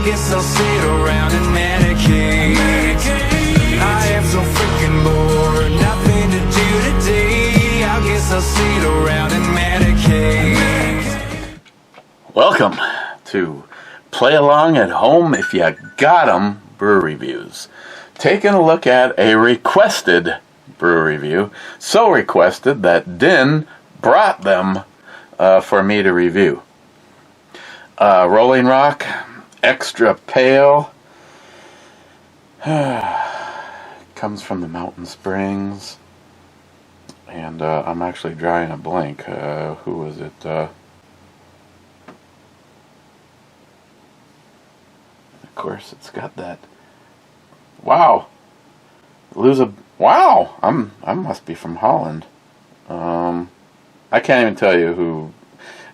guess I'll sit around and medicate. I am so freaking bored, nothing to do today. I guess I'll sit around and medicate. Welcome to Play Along at Home If You Got 'Em Brew Reviews. Taking a look at a requested brew review, so requested that Din brought them for me to review. Rolling Rock Extra Pale comes from the Mountain Springs, and I'm actually drawing a blank. Who was it? Of course, it's got that. Wow, wow. I must be from Holland. I can't even tell you who.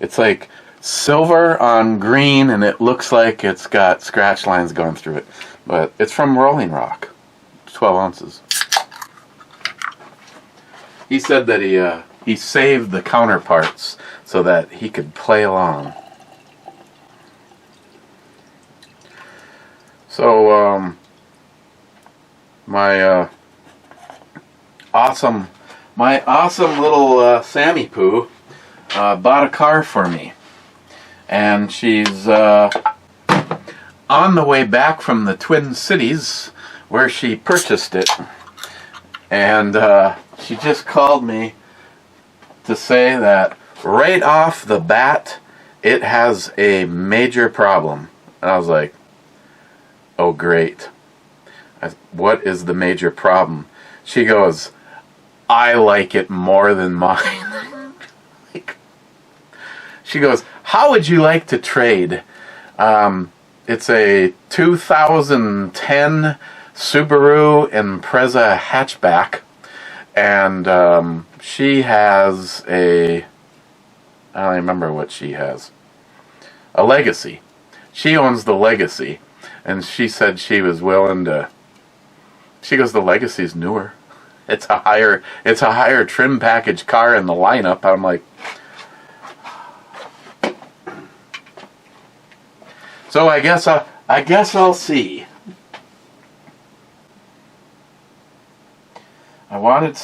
It's like silver on green, and it looks like it's got scratch lines going through it. But it's from Rolling Rock. 12 ounces. He said that he saved the counterparts so that he could play along. So my awesome little Sammy Poo bought a car for me, and she's on the way back from the Twin Cities where she purchased it, and she just called me to say that right off the bat it has a major problem. And I was like, oh great, what is the major problem? She goes, I like it more than mine. She goes, how would you like to trade? It's a 2010 Subaru Impreza hatchback, and she has I don't remember what she has. A Legacy. She owns the Legacy, and she said she was willing to. She goes, the Legacy's newer. It's a higher trim package car in the lineup. I'm like, so I guess I'll see. I wanted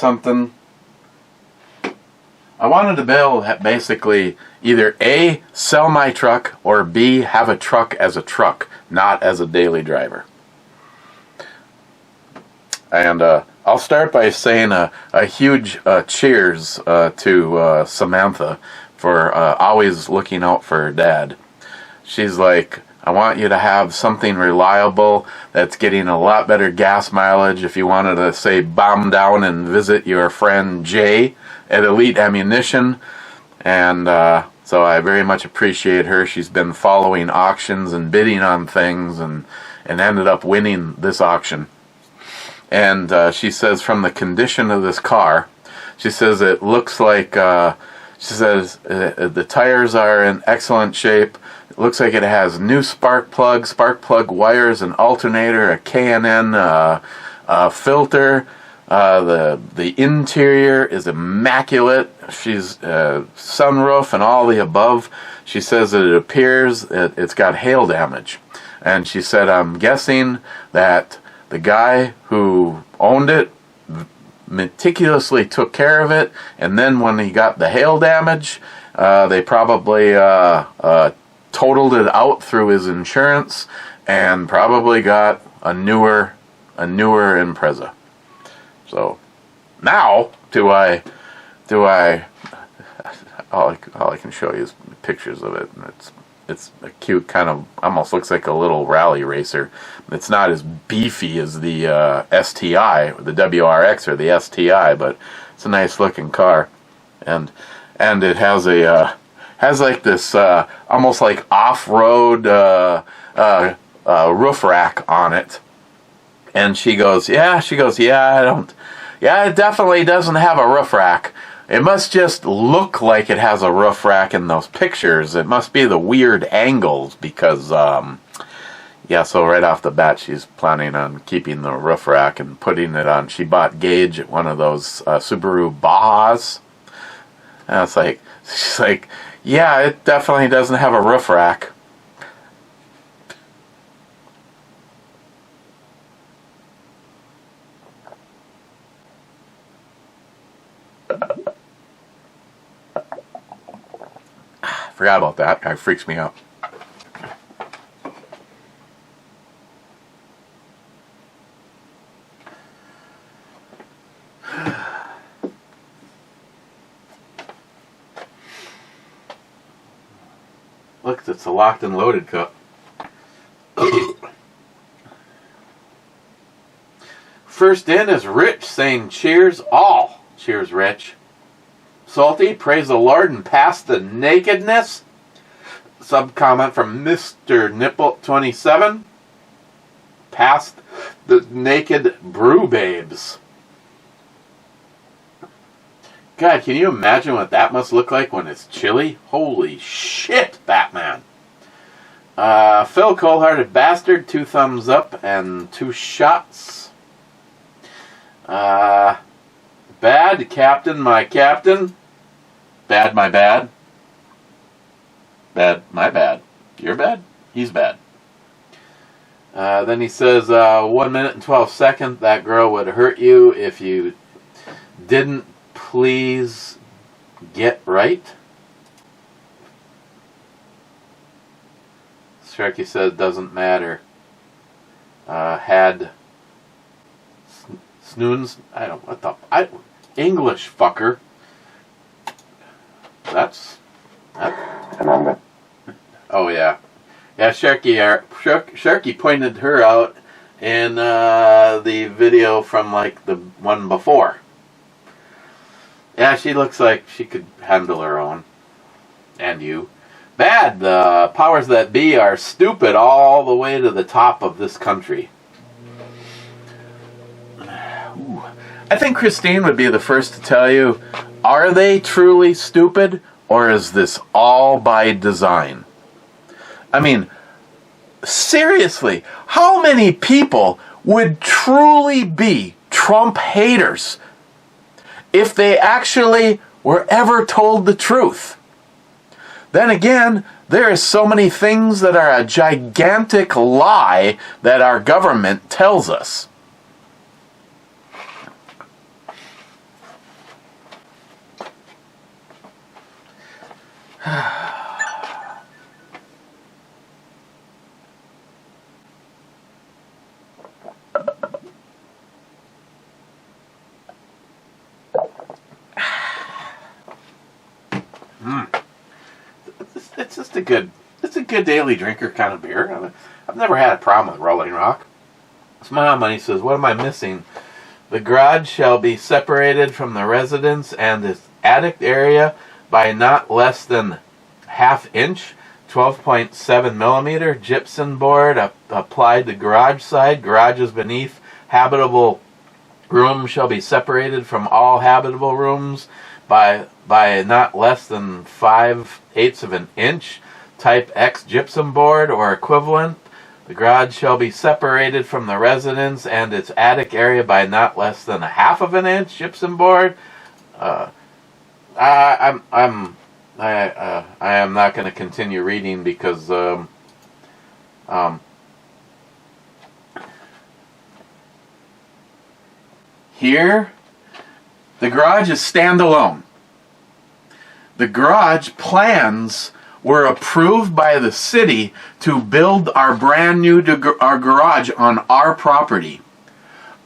to be able to basically either A, sell my truck, or B, have a truck as a truck, not as a daily driver. And I'll start by saying a huge cheers to Samantha for always looking out for her dad. She's like, I want you to have something reliable that's getting a lot better gas mileage. If you wanted to, say, bomb down and visit your friend Jay at Elite Ammunition. And so I very much appreciate her. She's been following auctions and bidding on things, and ended up winning this auction. And she says from the condition of this car, she says it looks like, she says the tires are in excellent shape. It looks like it has new spark plug wires, an alternator, a K&N filter. The interior is immaculate. She's sunroof and all the above. She says that it appears it's got hail damage. And she said, I'm guessing that the guy who owned it meticulously took care of it, and then when he got the hail damage, they probably totaled it out through his insurance and probably got a newer Impreza. So now all I can show you is pictures of it, and it's a cute kind of, almost looks like a little rally racer. It's not as beefy as the STI, the WRX or the STI, but it's a nice looking car, and it has like this almost like off-road roof rack on it. And she goes, yeah, it definitely doesn't have a roof rack. It must just look like it has a roof rack in those pictures. It must be the weird angles, because so right off the bat she's planning on keeping the roof rack and putting it on. She bought Gage at one of those Subaru Bajas. And it's like, she's like, yeah, it definitely doesn't have a roof rack. Forgot about that. Guy freaks me out. Look, it's a locked and loaded cup. First in is Rich saying cheers all. Cheers, Rich. Salty, praise the Lord and past the nakedness. Sub comment from Mr. Nipple 27. Past the naked brew babes. God, can you imagine what that must look like when it's chilly? Holy shit, Batman. Phil, cold-hearted bastard, 2 thumbs up and 2 shots. Bad, Captain, my captain. Bad, my bad. Bad, my bad. You're bad? He's bad. Then he says, 1 minute and 12 seconds. That girl would hurt you if you didn't please get right. Sharky says, doesn't matter. Had Snoons, I don't, what the, English fucker. That's, that. Oh yeah. Yeah, Sharky pointed her out in the video from like the one before. Yeah, she looks like she could handle her own. And you. Bad, the powers that be are stupid all the way to the top of this country. Ooh. I think Christine would be the first to tell you, are they truly stupid, or is this all by design? I mean, seriously, how many people would truly be Trump haters if they actually were ever told the truth? Then again, there is so many things that are a gigantic lie that our government tells us. It's a good daily drinker kind of beer. I've never had a problem with Rolling Rock. Smile Money says, what am I missing? The garage shall be separated from the residence and the attic area by not less than ½ inch, 12.7 millimeter gypsum board applied to garage side. Garages beneath habitable rooms shall be separated from all habitable rooms by not less than 5/8 of an inch. Type X gypsum board or equivalent. The garage shall be separated from the residence and its attic area by not less than ½ of an inch gypsum board. I am not going to continue reading because here the garage is standalone. The garage plans were approved by the city to build our brand new our garage on our property.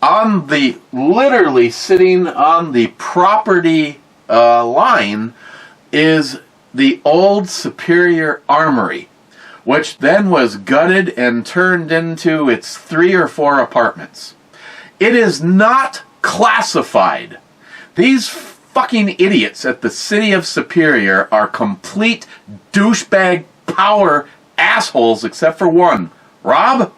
On the, literally sitting on the property line is the old Superior Armory, which then was gutted and turned into its 3 or 4 apartments. It is not classified. These fucking idiots at the city of Superior are complete douchebag power assholes except for one. Rob?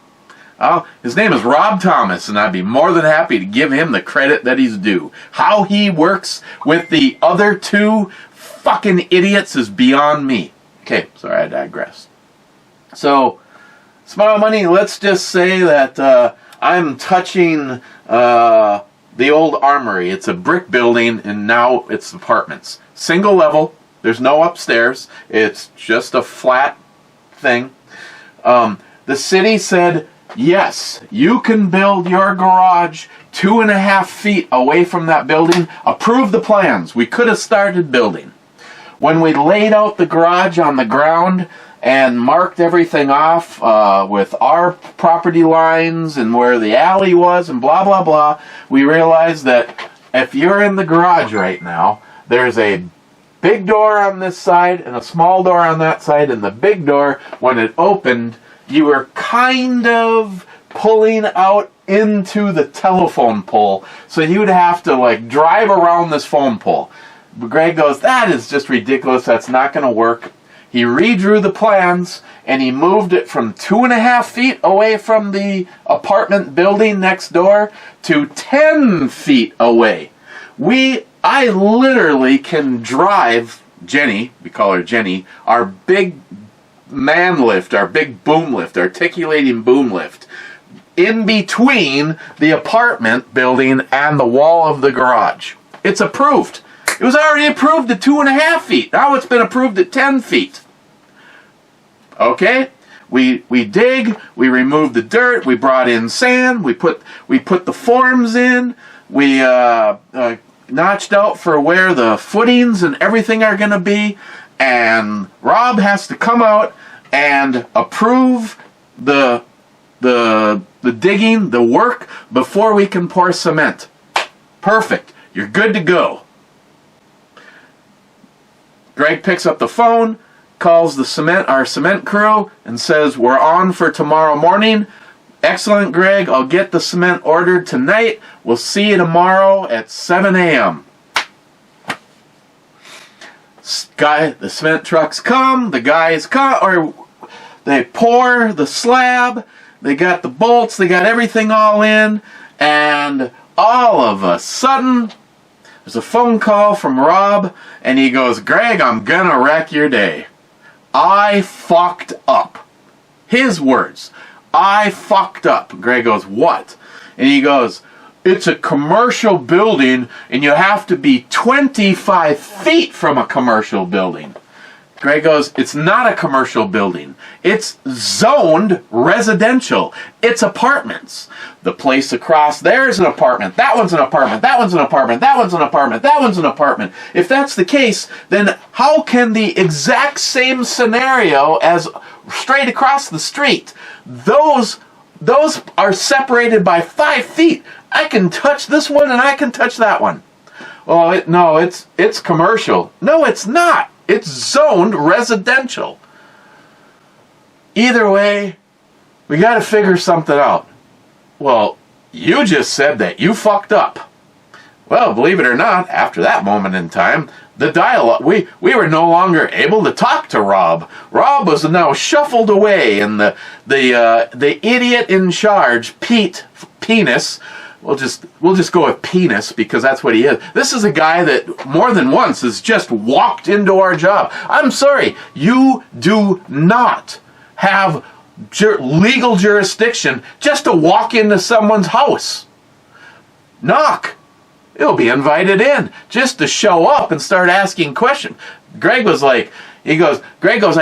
His name is Rob Thomas, and I'd be more than happy to give him the credit that he's due. How he works with the other 2 fucking idiots is beyond me. Okay, sorry, I digress. So, Smile Money, let's just say that I'm touching the old armory. It's a brick building, and now it's apartments. Single level. There's no upstairs. It's just a flat thing. The city said, yes, you can build your garage 2.5 feet away from that building. Approve the plans. We could have started building. when we laid out the garage on the ground and marked everything off with our property lines and where the alley was and blah, blah, blah, we realized that if you're in the garage right now, there's a big door on this side and a small door on that side, and the big door, when it opened, you were kind of pulling out into the telephone pole, so you would have to like drive around this phone pole. Greg goes, that is just ridiculous, that's not going to work. He redrew the plans and he moved it from 2.5 feet away from the apartment building next door to 10 feet away. I literally can drive Jenny, we call her Jenny, our big man lift, our big boom lift, articulating boom lift, in between the apartment building and the wall of the garage. It's approved. It was already approved at 2.5 feet. Now it's been approved at 10 feet. Okay? We dig, we remove the dirt, we brought in sand, we put the forms in, we notched out for where the footings and everything are going to be, and Rob has to come out and approve the digging, the work, before we can pour cement. Perfect. You're good to go. Greg picks up the phone, calls our cement crew, and says, we're on for tomorrow morning. Excellent, Greg. I'll get the cement ordered tonight. We'll see you tomorrow at 7 a.m. The cement trucks come, the guys come, or they pour the slab, they got the bolts, they got everything all in, and all of a sudden, there's a phone call from Rob, and he goes, Greg, I'm gonna wreck your day. I fucked up. His words. I fucked up. Greg goes, what? And he goes, it's a commercial building, and you have to be 25 feet from a commercial building. Greg goes, it's not a commercial building. It's zoned residential. It's apartments. The place across there is an apartment. That one's an apartment. That one's an apartment. That one's an apartment. That one's an apartment. If that's the case, then how can the exact same scenario as straight across the street, those are separated by 5 feet. I can touch this one and I can touch that one. Oh, no, it's commercial. No, it's not. It's zoned residential. Either way, we got to figure something out. Well, you just said that you fucked up. Well, believe it or not, after that moment in time, the dialogue, we were no longer able to talk to Rob. Rob was now shuffled away, and the idiot in charge, Penis, we'll just go with Penis because that's what he is. This is a guy that more than once has just walked into our job. I'm sorry, you do not have legal jurisdiction just to walk into someone's house. Knock. It'll be invited in just to show up and start asking questions. Greg goes, I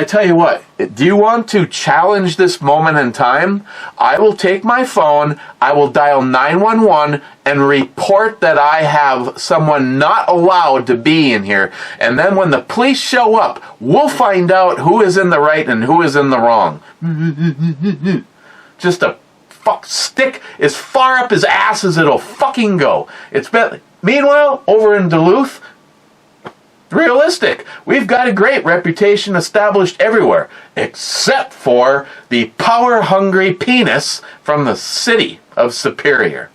tell you what, do you want to challenge this moment in time? I will take my phone, I will dial 911 and report that I have someone not allowed to be in here. And then when the police show up, we'll find out who is in the right and who is in the wrong. Just a stick as far up his ass as it'll fucking go. Meanwhile, over in Duluth, realistic. We've got a great reputation established everywhere, except for the power-hungry Penis from the city of Superior.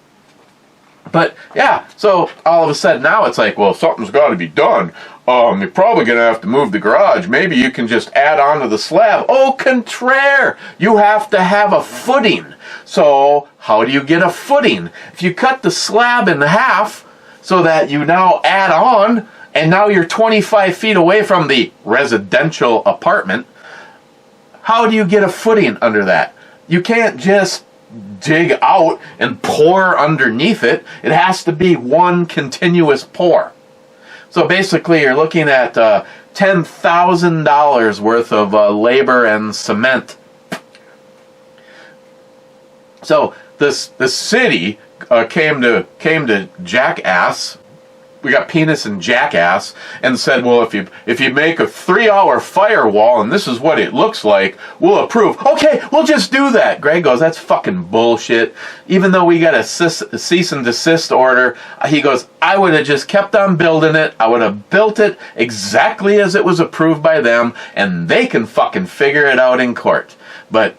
But, yeah, so all of a sudden now it's like, well, something's got to be done. You're probably going to have to move the garage. Maybe you can just add on to the slab. Au contraire! You have to have a footing. So, how do you get a footing? If you cut the slab in half so that you now add on, and now you're 25 feet away from the residential apartment, how do you get a footing under that? You can't just dig out and pour underneath it. It has to be one continuous pour. So basically you're looking at $10,000 worth of labor and cement. So the city came to Jackass Penis and Jackass and said, well, if you make a 3-hour firewall and this is what it looks like, we'll approve. Okay, we'll just do that. Greg goes, that's fucking bullshit. Even though we got a cease and desist order, he goes, I would have just kept on building it. I would have built it exactly as it was approved by them, and they can fucking figure it out in court. But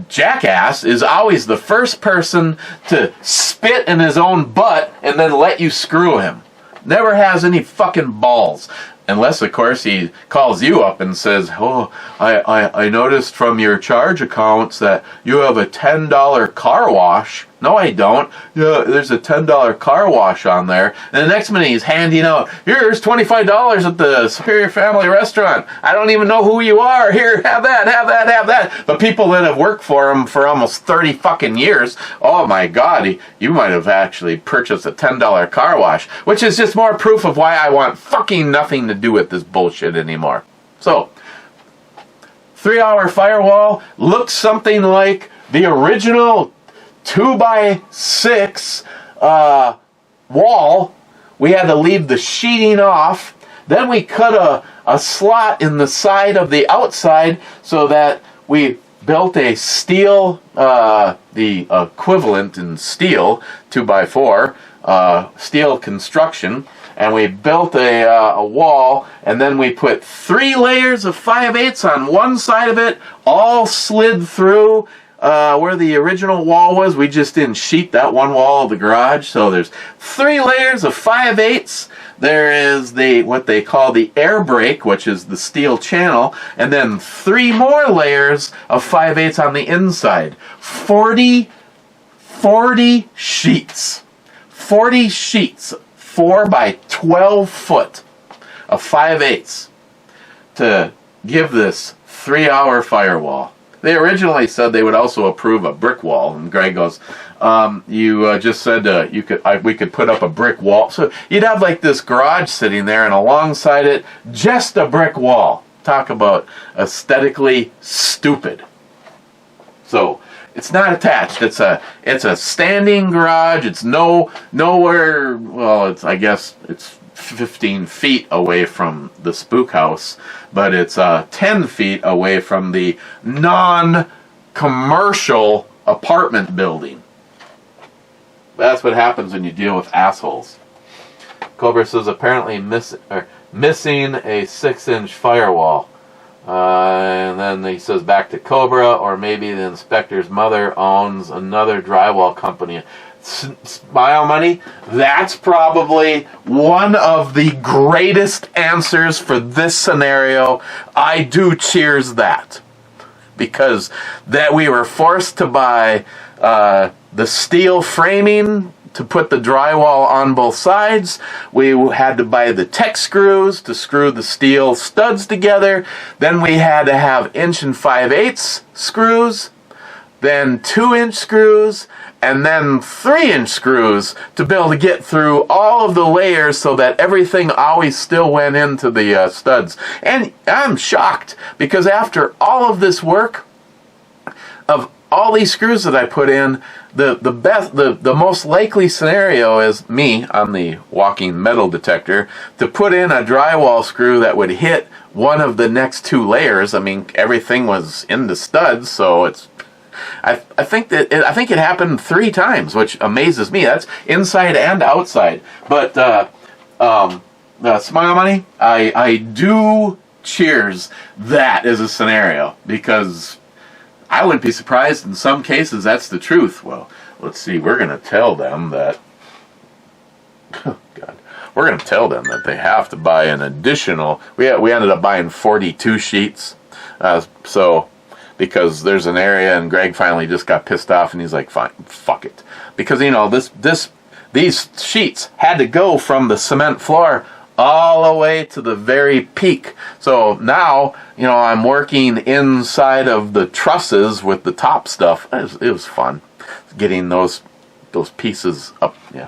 Jackass is always the first person to spit in his own butt and then let you screw him. Never has any fucking balls. Unless, of course, he calls you up and says, oh, I noticed from your charge accounts that you have a $10 car wash. No, I don't. Yeah, there's a $10 car wash on there. And the next minute he's handing out, here's $25 at the Superior Family Restaurant. I don't even know who you are. Here, have that, have that, have that. But people that have worked for him for almost 30 fucking years, oh my God, you might have actually purchased a $10 car wash, which is just more proof of why I want fucking nothing to do with this bullshit anymore. So, 3-hour firewall looked something like the original 2x6 wall. We had to leave the sheeting off. Then we cut a slot in the side of the outside so that we built a steel, the equivalent in steel, 2x4, steel construction. And we built a wall, and then we put 3 layers of 5/8 on one side of it, all slid through where the original wall was. We just didn't sheet that one wall of the garage. So there's 3 layers of 5/8. There is what they call the air brake, which is the steel channel, and then 3 more layers of 5/8 on the inside. 40 sheets. 40 sheets, 4 by 12 foot of 5/8 to give this 3-hour firewall. They originally said they would also approve a brick wall, and Greg goes, "You just said we could put up a brick wall, so you'd have like this garage sitting there, and alongside it, just a brick wall." Talk about aesthetically stupid. So it's not attached. It's a standing garage. It's nowhere. Well, I guess it's 15 feet away from the spook house, but it's 10 feet away from the non-commercial apartment building. That's what happens when you deal with assholes. Cobra says apparently missing a 6-inch firewall. And then he says back to Cobra, or maybe the inspector's mother owns another drywall company. Smile Money, that's probably one of the greatest answers for this scenario. I do cheers that. Because that we were forced to buy the steel framing to put the drywall on both sides. We had to buy the Tech screws to screw the steel studs together. Then we had to have 1 5/8 screws, then 2-inch screws, and then 3-inch screws to be able to get through all of the layers so that everything always still went into the studs. And I'm shocked because after all of this work, of all these screws that I put in, the most likely scenario is me on the walking metal detector to put in a drywall screw that would hit one of the next 2 layers. I mean, everything was in the studs, so it's. I think it happened 3 times, which amazes me. That's inside and outside. But Smile Money, I do cheers that as a scenario, because I wouldn't be surprised in some cases that's the truth. Well, let's see. We're going to tell them that. Oh, God. We're going to tell them that they have to buy an additional. We ended up buying 42 sheets. Because there's an area, and Greg finally just got pissed off, and he's like, "Fine, fuck it," because these sheets had to go from the cement floor all the way to the very peak. So now, I'm working inside of the trusses with the top stuff. It was fun getting those pieces up. Yeah,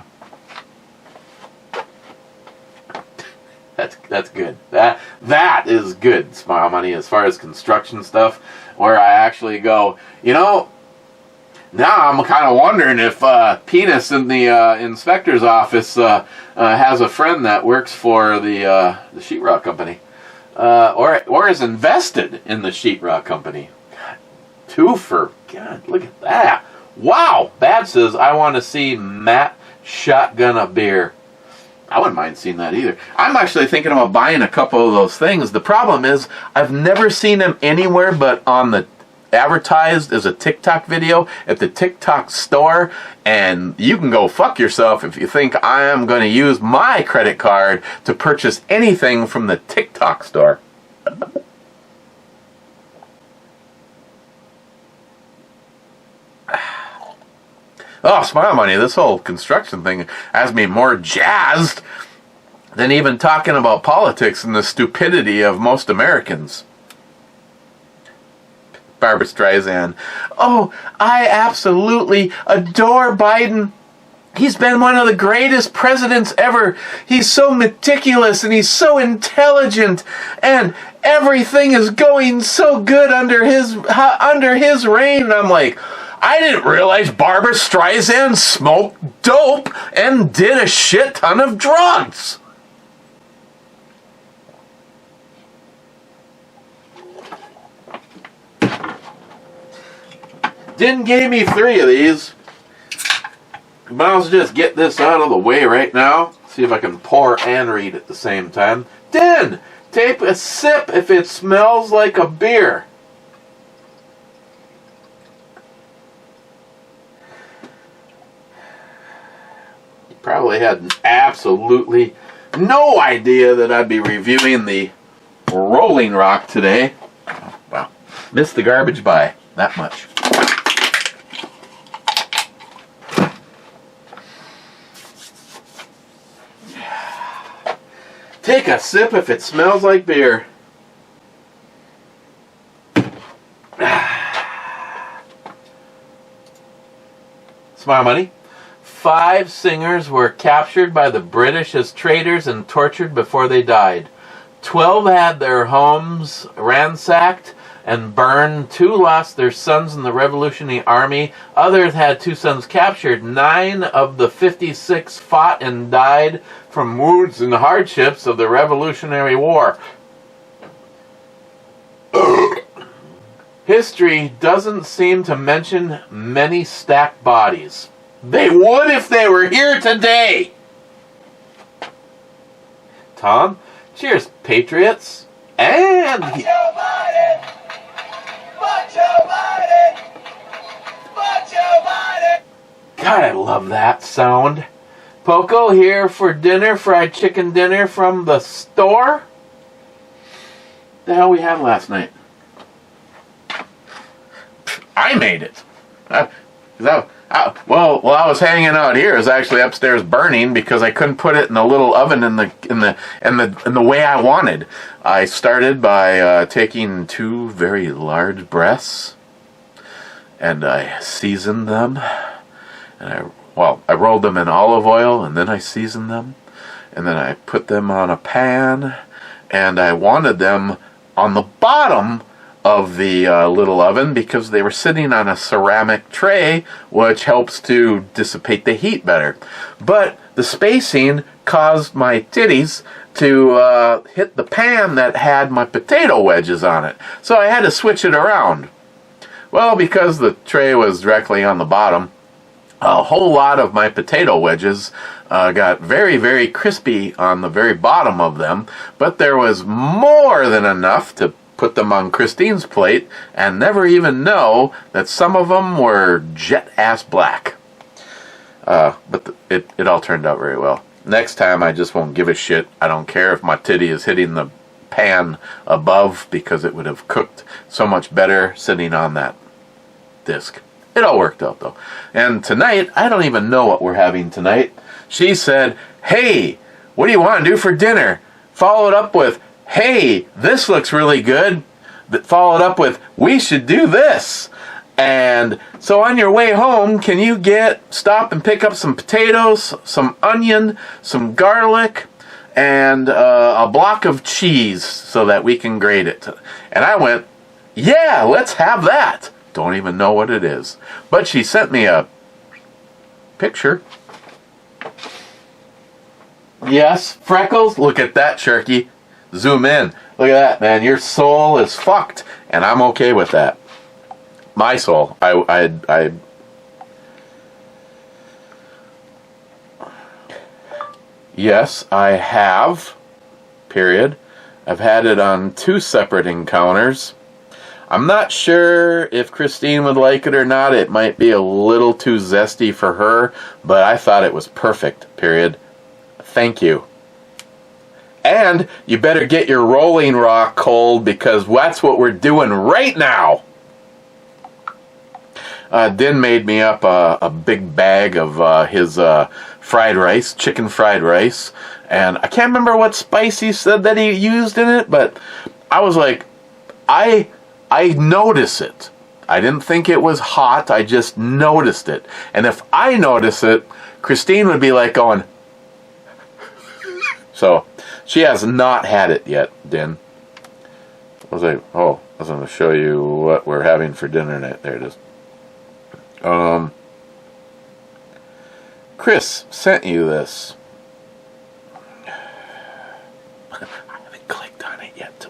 that's good. That is good, Smile Money, as far as construction stuff, where I actually go, Now I'm kind of wondering if Penis in the inspector's office has a friend that works for the sheetrock company, or is invested in the sheetrock company. God, two for God, look at that! Wow, Bad says I want to see Matt shotgun a beer. I wouldn't mind seeing that either. I'm actually thinking about buying a couple of those things. The problem is I've never seen them anywhere but on the advertised as a TikTok video at the TikTok store, and you can go fuck yourself if you think I am going to use my credit card to purchase anything from the TikTok store. Oh, Smile Money, this whole construction thing has me more jazzed than even talking about politics and the stupidity of most Americans. Barbara Streisand. Oh, I absolutely adore Biden. He's been one of the greatest presidents ever. He's so meticulous and he's so intelligent, and everything is going so good under his reign. And I'm like, I didn't realize Barbara Streisand smoked dope and did a shit ton of drugs. Didn't give me 3 of these. But I'll just get this out of the way right now. See if I can pour and read at the same time. Den, take a sip if it smells like a beer. You probably had absolutely no idea that I'd be reviewing the Rolling Rock today. Wow. Missed the garbage by that much. Take a sip if it smells like beer. Smile Money. 5 singers were captured by the British as traitors and tortured before they died. 12 had their homes ransacked and burned. 2 lost their sons in the Revolutionary Army. Others had 2 sons captured. 9 of the 56 fought and died from wounds and hardships of the Revolutionary War. History doesn't seem to mention many stacked bodies. They would if they were here today. Tom, cheers, patriots. And Fuck Joe Biden! Fuck Joe Biden! Fuck Joe Biden! God, I love that sound. Poco here for dinner, fried chicken dinner from the store. The hell we had last night? I made it. Well, while I was hanging out here, it was actually upstairs burning because I couldn't put it in the little oven in the way I wanted. I started by taking 2 very large breasts, and I seasoned them, and I rolled them in olive oil, and then I seasoned them, and then I put them on a pan, and I wanted them on the bottom of the little oven because they were sitting on a ceramic tray, which helps to dissipate the heat better. But the spacing caused my titties to hit the pan that had my potato wedges on it. So I had to switch it around. Well, because the tray was directly on the bottom, a whole lot of my potato wedges got very, very crispy on the very bottom of them, but there was more than enough to put them on Christine's plate and never even know that some of them were jet-ass black. But it all turned out very well. Next time I just won't give a shit. I don't care if my titty is hitting the pan above because it would have cooked so much better sitting on that disc. It all worked out though. And tonight, I don't even know what we're having tonight. She said, "Hey, what do you want to do for dinner?" Followed up with, "Hey, this looks really good." That followed up with, "We should do this." And so on your way home, can you stop and pick up some potatoes, some onion, some garlic, and a block of cheese so that we can grate it? And I went, "Yeah, let's have that." Don't even know what it is. But she sent me a picture. Yes, freckles. Look at that, Sharky. Zoom in. Look at that, man. Your soul is fucked, and I'm okay with that. My soul. I Yes, I have. Period. I've had it on 2 separate encounters. I'm not sure if Christine would like it or not. It might be a little too zesty for her, but I thought it was perfect. Period. Thank you. And you better get your Rolling Rock cold, because that's what we're doing right now. Din made me up a big bag of his fried rice, chicken fried rice. And I can't remember what spice he said that he used in it, but I was like, I notice it. I didn't think it was hot. I just noticed it. And if I notice it, Christine would be like going... So, she has not had it yet, Din. I was like, oh, I was going to show you what we're having for dinner tonight. There it is. Chris sent you this. I haven't clicked on it yet.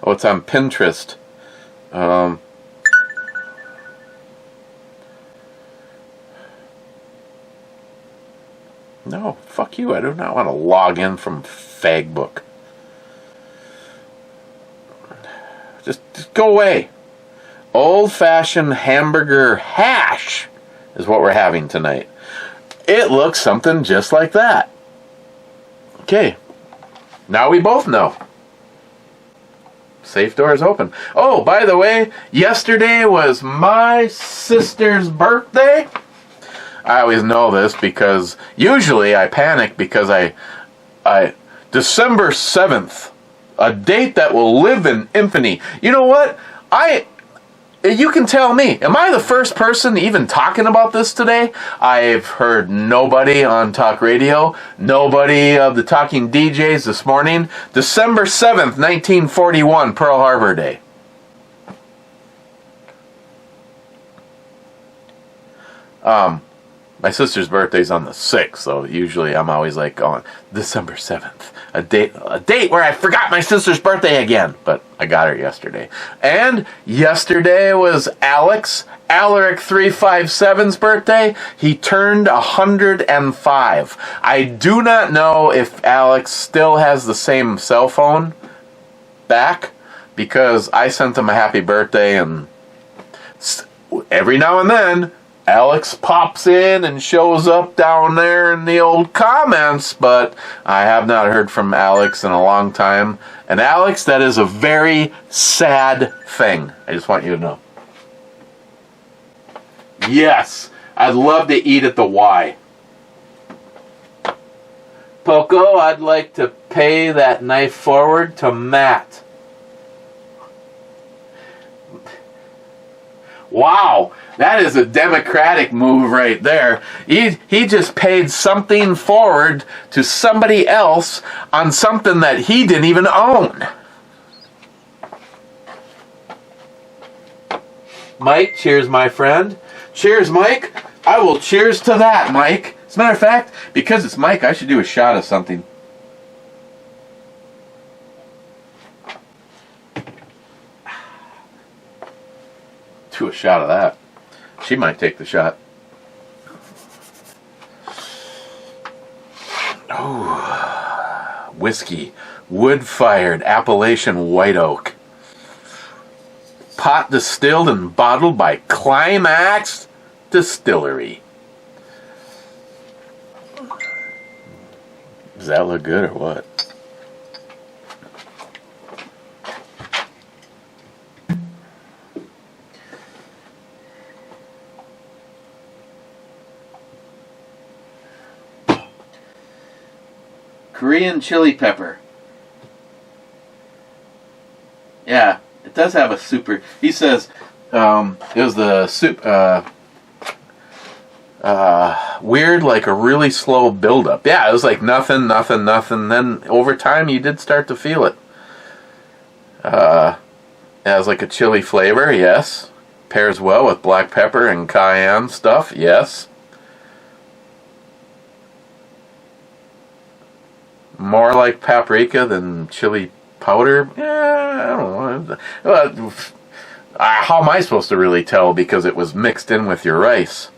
Oh, it's on Pinterest. No, fuck you. I do not want to log in from Fagbook. Just go away. Old-fashioned hamburger hash is what we're having tonight. It looks something just like that. Okay. Now we both know. Safe doors open. Oh, by the way, yesterday was my sister's birthday. I always know this because usually I panic because I December 7th, a date that will live in infamy. You know what? You can tell me, am I the first person even talking about this today? I've heard nobody on talk radio, nobody of the talking DJs this morning. December 7th, 1941, Pearl Harbor Day. My sister's birthday's on the 6th, so usually I'm always like going, December 7th. A date where I forgot my sister's birthday again. But I got her yesterday. And yesterday was Alaric 357's birthday. He turned 105. I do not know if Alex still has the same cell phone back, because I sent him a happy birthday, and every now and then Alex pops in and shows up down there in the old comments, but I have not heard from Alex in a long time. And Alex, that is a very sad thing. I just want you to know. Yes, I'd love to eat at the Y. Poco, I'd like to pay that knife forward to Matt. Wow, that is a democratic move right there. He just paid something forward to somebody else on something that he didn't even own. Mike, cheers, my friend. Cheers, Mike. I will cheers to that, Mike. As a matter of fact, because it's Mike, I should do a shot of something. Do a shot of that. She might take the shot. Oh, whiskey, wood-fired Appalachian white oak. Pot distilled and bottled by Climax Distillery. Does that look good or what? Korean chili pepper. Yeah, it does have a super... He says it was the soup... weird, like a really slow buildup. Yeah, it was like nothing. Then over time you did start to feel it. It has like a chili flavor, yes. Pairs well with black pepper and cayenne stuff, yes. More like paprika than chili powder? Yeah, I don't know. How am I supposed to really tell because it was mixed in with your rice?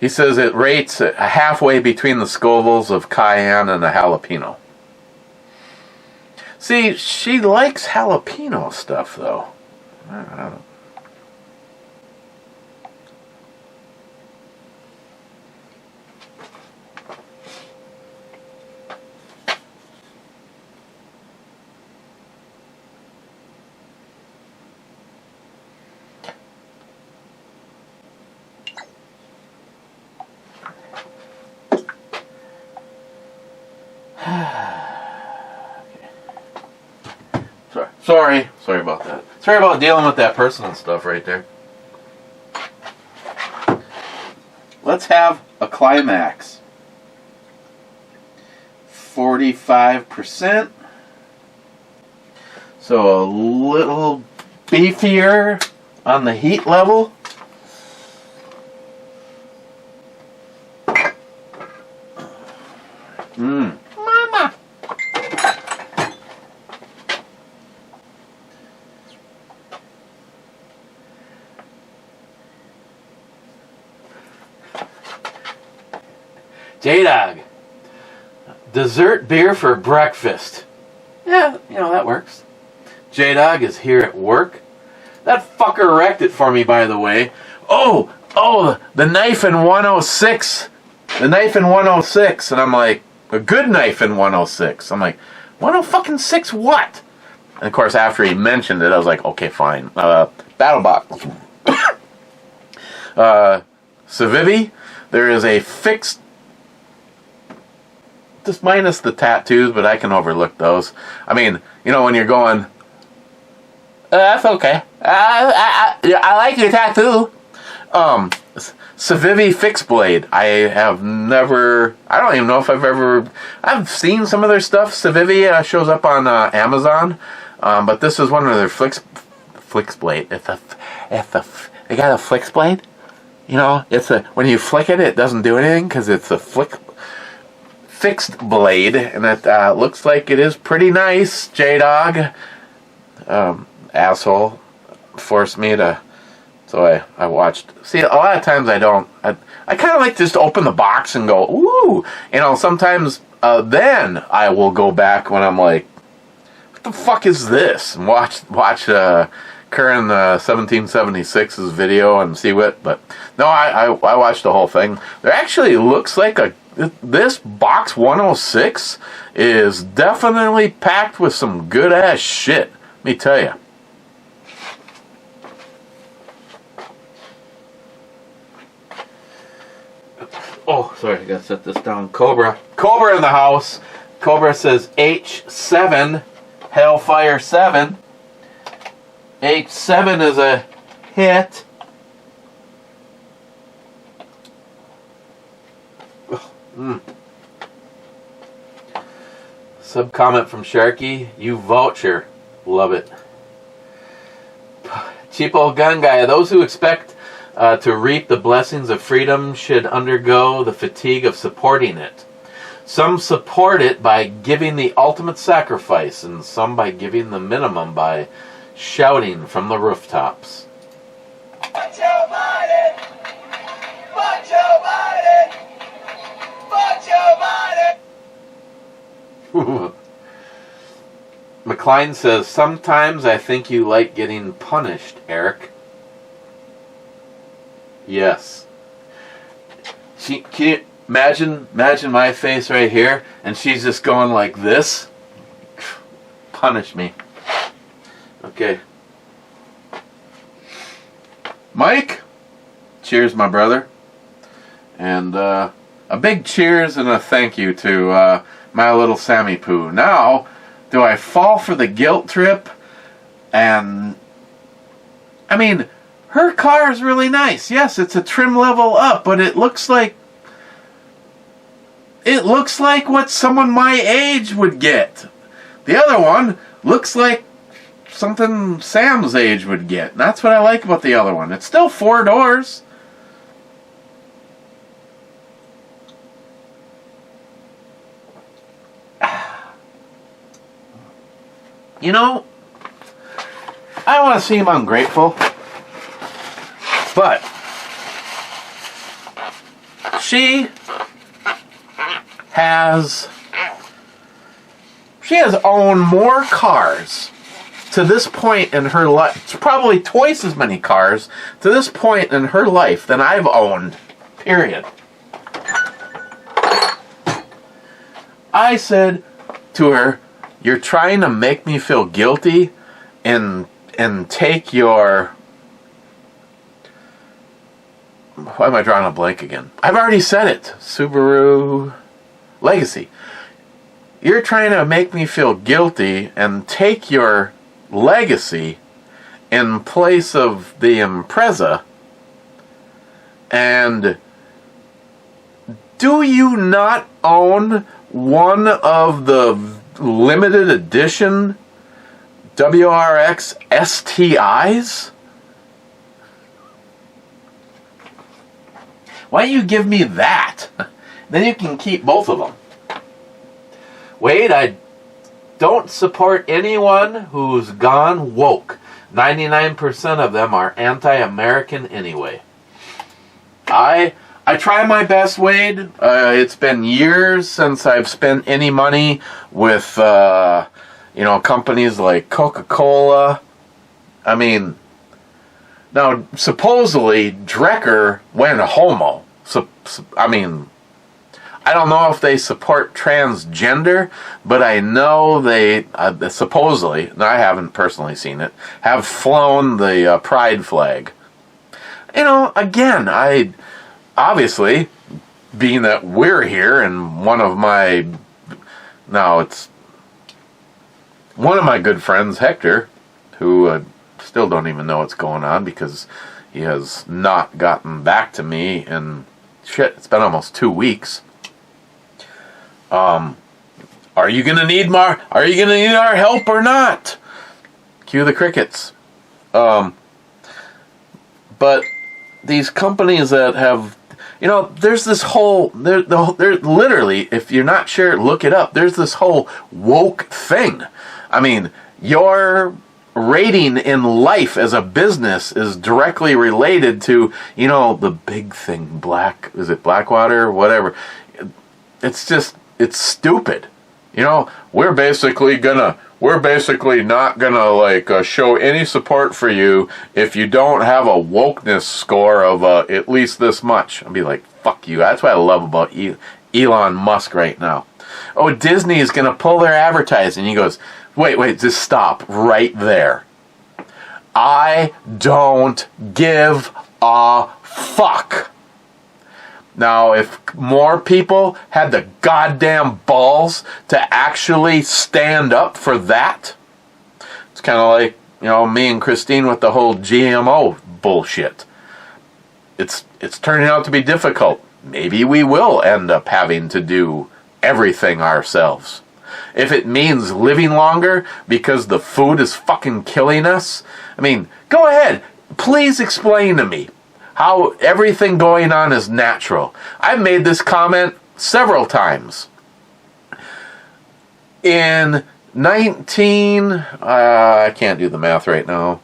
He says it rates halfway between the Scovilles of cayenne and a jalapeno. See, she likes jalapeno stuff, though. I don't know. Sorry about that. Sorry about dealing with that person and stuff right there. Let's have a climax. 45%. So a little beefier on the heat level. Mama. J-Dog. Dessert beer for breakfast. Yeah, that works. J-Dog is here at work. That fucker wrecked it for me, by the way. Oh, the knife in 106. The knife in 106. And I'm like, a good knife in 106. I'm like, 106 what? And of course, after he mentioned it, I was like, okay, fine. BattleBox. Civivi, there is a fixed, just minus the tattoos, but I can overlook those. I mean, when you're going, that's okay. I like your tattoo. Civivi fixed blade. I don't even know if I've seen some of their stuff. Civivi shows up on Amazon, but this is one of their fix blade. They got a fix blade. When you flick it, it doesn't do anything because it's a fixed blade, and it looks like it is pretty nice. J-Dog, asshole, forced me to. So I watched. See, a lot of times I don't. I kind of like to just open the box and go, ooh. Sometimes then I will go back when I'm like, what the fuck is this? And watch Curran 1776's video and see what. But no, I watched the whole thing. There actually looks like this box 106 is definitely packed with some good ass shit. Let me tell you. Oh, sorry, I gotta set this down. Cobra in the house. Cobra says H7, Hellfire 7. H7 is a hit. Sub comment from Sharky. You voucher. Love it. Cheapo gun guy. Those who expect to reap the blessings of freedom should undergo the fatigue of supporting it. Some support it by giving the ultimate sacrifice, and some by giving the minimum by shouting from the rooftops. Fuck Joe Biden! Fuck Joe Biden! Fuck Joe Biden! McLean says, sometimes I think you like getting punished, Eric. Yes. Can you imagine my face right here, and she's just going like this? Punish me. Okay. Mike, cheers, my brother. And a big cheers and a thank you to my little Sammy Poo. Now, do I fall for the guilt trip? And I mean, her car is really nice. Yes, it's a trim level up, but it looks like what someone my age would get. The other one looks like something Sam's age would get. And that's what I like about the other one. It's still 4 doors. You know, I don't want to seem ungrateful, but she has owned more cars to this point in her life, probably twice as many cars to this point in her life than I've owned, period. I said to her, "You're trying to make me feel guilty and take your..." Why am I drawing a blank again? I've already said it. Subaru Legacy. You're trying to make me feel guilty and take your Legacy in place of the Impreza. And do you not own one of the limited edition WRX STIs? Why don't you give me that? Then you can keep both of them. Wade, I don't support anyone who's gone woke. 99% of them are anti-American anyway. I try my best, Wade. It's been years since I've spent any money with, companies like Coca-Cola. I mean, now, supposedly, Drecker went homo. I don't know if they support transgender, but I know they, supposedly, and I haven't personally seen it, have flown the pride flag. Again, obviously, being that we're here, and one of my good friends, Hector, who still don't even know what's going on because he has not gotten back to me in it's been almost 2 weeks. Are you gonna need our help or not? Cue the crickets. But these companies that have, there's this whole, they're literally, if you're not sure, look it up. There's this whole woke thing. I mean, your rating in life as a business is directly related to, the big thing, Blackwater, whatever. It's stupid. We're basically not gonna show any support for you if you don't have a wokeness score of at least this much. I'll be like, fuck you. That's what I love about Elon Musk right now. Oh, Disney is gonna pull their advertising. He goes, wait, just stop right there. I don't give a fuck. Now, if more people had the goddamn balls to actually stand up for that, it's kind of like, me and Christine with the whole GMO bullshit. It's turning out to be difficult. Maybe we will end up having to do everything ourselves. If it means living longer because the food is fucking killing us, go ahead. Please explain to me how everything going on is natural. I've made this comment several times. In I can't do the math right now.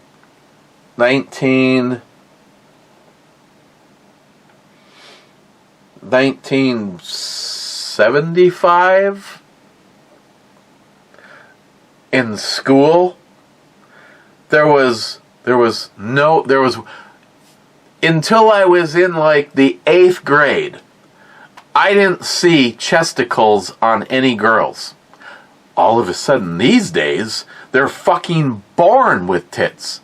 1975 in school, there was until I was in the 8th grade, I didn't see chesticles on any girls. All of a sudden these days, they're fucking born with tits.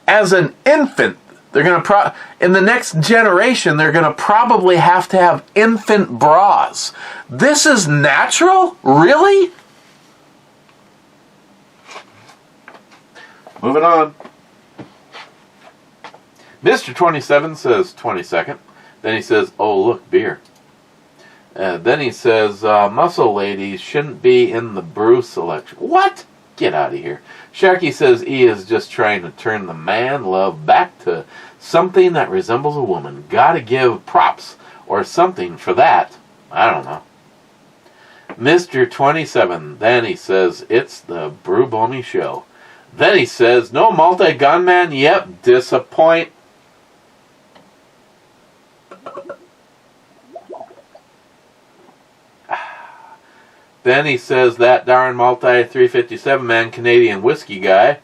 As an infant, they're gonna in the next generation, they're gonna probably have to have infant bras. This is natural? Really? Moving on. Mr. 27 says 22nd. Then he says, oh, look, beer. Then he says, muscle ladies shouldn't be in the brew selection. What? Get out of here. Sharky says he is just trying to turn the man love back to something that resembles a woman. Gotta give props or something for that. I don't know. Mr. 27. Then he says, it's the Brew Bomey Show. Then he says, no multi-gunman? Yep, disappoint. Then he says, that darn multi-357 man Canadian whiskey guy.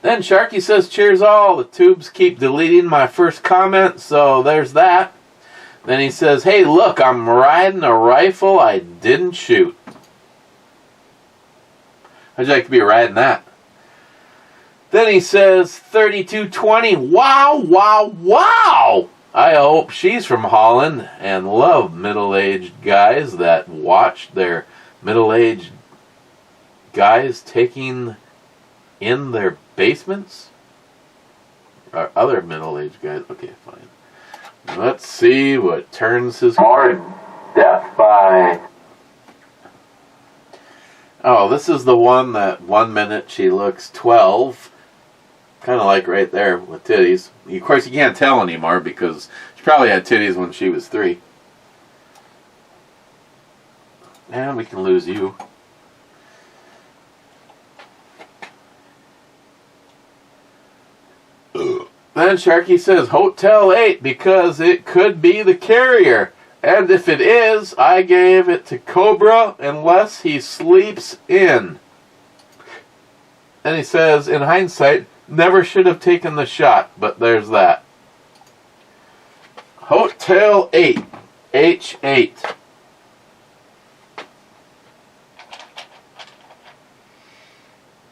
Then Sharky says, cheers all. The tubes keep deleting my first comment, so there's that. Then he says, hey, look, I'm riding a rifle I didn't shoot. How'd you like to be riding that? Then he says, 3220. Wow, wow, wow. I hope she's from Holland and love middle-aged guys that watch their middle-aged guys taking in their basements. Or other middle-aged guys. Okay, fine. Let's see what turns his... More death by... Oh, this is the one that 1 minute she looks 12. Kind of like right there with titties. Of course, you can't tell anymore because she probably had titties when she was 3. And we can lose you. Then Sharky says, Hotel 8 because it could be the carrier. And if it is, I gave it to Cobra unless he sleeps in. And he says, in hindsight, never should have taken the shot, but there's that. Hotel 8. H8.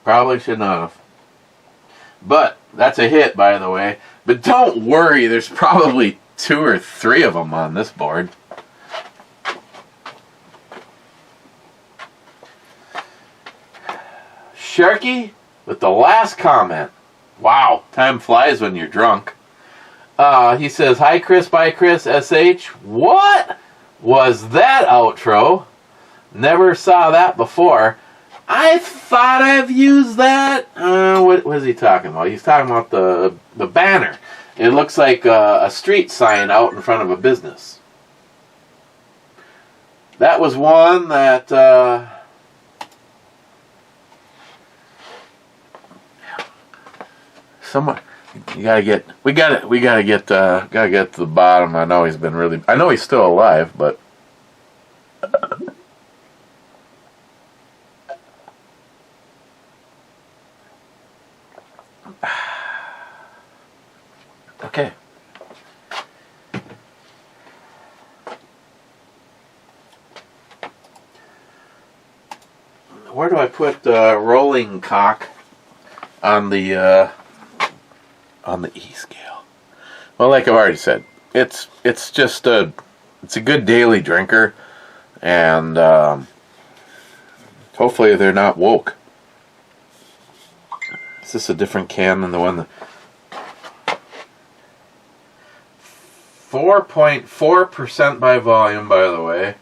Probably should not have. But that's a hit, by the way. But don't worry, there's probably 2 or 3 of them on this board. Sharky with the last comment. Wow, time flies when you're drunk. He says, hi Chris, bye Chris, SH. What was that outro? Never saw that before. I thought I've used that. What was he talking about? He's talking about the banner. It looks like a street sign out in front of a business. That was one that... Someone, we gotta get to the bottom. I know he's still alive, but okay. Where do I put rolling cock on the E scale? Well, like I've already said, it's just a good daily drinker, and hopefully they're not woke. Is this a different can than the one that... 4.4% by volume, by the way.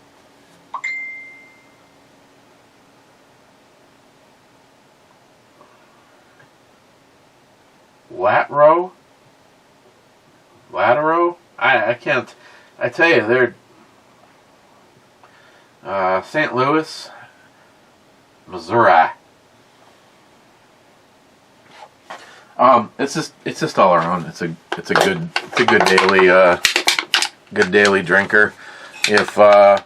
Latero? I can't. I tell you, they're St. Louis, Missouri. It's just all around. It's a good daily drinker. If I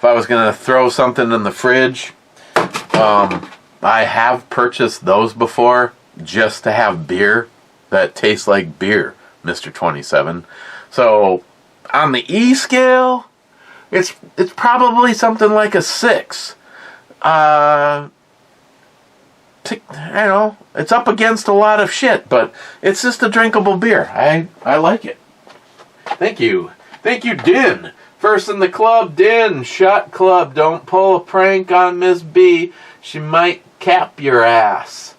was gonna throw something in the fridge, I have purchased those before just to have beer that tastes like beer, Mr. 27. So on the E scale, it's probably something like a 6. I don't know. It's up against a lot of shit, but it's just a drinkable beer. I like it. Thank you, Din. First in the club, Din. Shot club. Don't pull a prank on Miss B. She might cap your ass.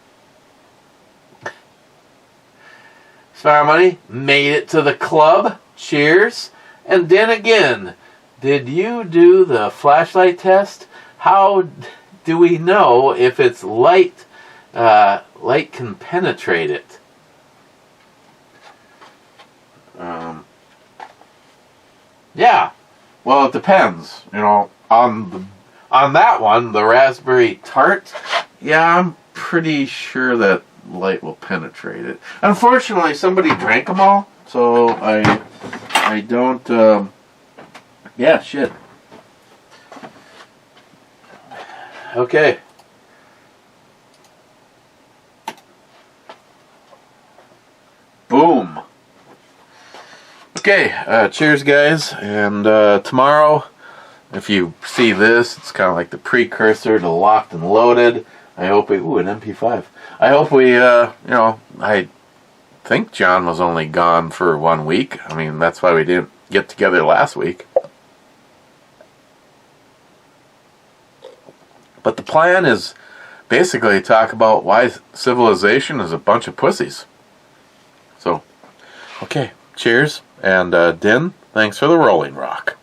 Spare Money made it to the club. Cheers. And then again, did you do the flashlight test? How do we know if it's light? Light can penetrate it. Yeah. Well, it depends. You know, on that one, the raspberry tart. Yeah, I'm pretty sure that light will penetrate it. Unfortunately, somebody drank them all, so I don't. Yeah, shit. Okay. Boom. Okay, cheers, guys. And tomorrow, if you see this, it's kind of like the precursor to Locked and Loaded. I hope we... Ooh, an MP5. I hope we, you know, I think John was only gone for 1 week. I mean, that's why we didn't get together last week. But the plan is basically talk about why civilization is a bunch of pussies. So, okay, cheers. And Din, thanks for the Rolling Rock.